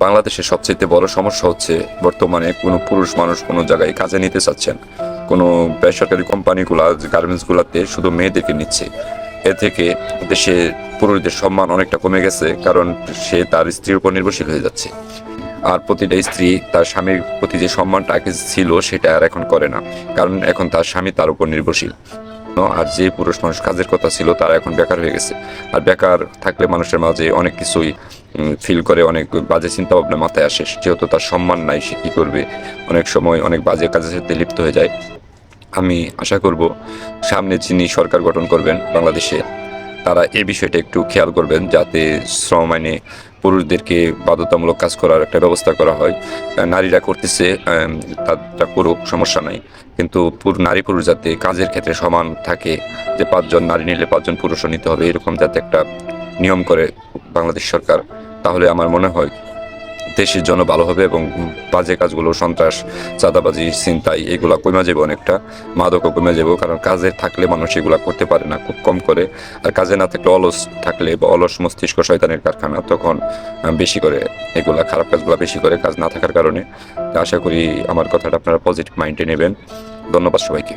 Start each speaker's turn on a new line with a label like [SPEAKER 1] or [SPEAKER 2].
[SPEAKER 1] বাংলাদেশের সবচেয়ে বড় সমস্যা হচ্ছে বর্তমানে কোনো পুরুষ মানুষ কোনো জায়গায় কাজে নিতে চাচ্ছেন, কোনো বেসরকারি কোম্পানিগুলা গার্মেন্টসগুলোতে শুধু মেয়েদেরকে নিচ্ছে। এ থেকে দেশে পুরুষদের সম্মান অনেকটা কমে গেছে, কারণ সে তার স্ত্রীর উপর নির্ভরশীল হয়ে যাচ্ছে। আর প্রতিটা স্ত্রী তার স্বামীর প্রতি যে সম্মানটা আগে ছিল সেটা আর এখন করে না, কারণ এখন তার স্বামী তার উপর নির্ভরশীল। আর যে পুরুষ মানুষ কাজের কথা ছিল তারা এখন বেকার হয়ে গেছে। আর বেকার থাকলে মানুষের মাঝে অনেক কিছুই ফিল করে, অনেক বাজে চিন্তা ভাবনা মাথায় আসে। যেহেতু তার সম্মান নাই, সে কী করবে, অনেক সময় অনেক বাজে কাজের সাথে লিপ্ত হয়ে যায়। আমি আশা করব সামনে যিনি সরকার গঠন করবেন বাংলাদেশে, তারা এই বিষয়টা একটু খেয়াল করবেন, যাতে শ্রম আইনে পুরুষদেরকে বাধ্যতামূলক কাজ করার একটা ব্যবস্থা করা হয়। নারীরা করতেছে, তারা করুক, সমস্যা নাই, কিন্তু নারী পুরুষ যাতে কাজের ক্ষেত্রে সমান থাকে, যে 5 জন নারী নিলে 5 জন পুরুষও নিতে হবে, এরকম যাতে একটা নিয়ম করে বাংলাদেশ সরকার, তাহলে আমার মনে হয় দেশের জন্য ভালো হবে। এবং বাজে কাজগুলো, সন্ত্রাস, চাঁদাবাজি, ছিনতাই, এগুলা কমে যাবে অনেকটা। মাদকও কমে যাবে, কারণ কাজে থাকলে মানুষ এগুলা করতে পারে না, খুব কম করে। আর কাজে না থাকলে, অলস থাকলে বা অলস মস্তিষ্ক শয়তানের কারখানা, তখন বেশি করে এগুলা খারাপ কাজগুলো বেশি করে, কাজ না থাকার কারণে। আশা করি আমার কথাটা আপনারা পজিটিভ মাইন্ডে নেবেন। ধন্যবাদ সবাইকে।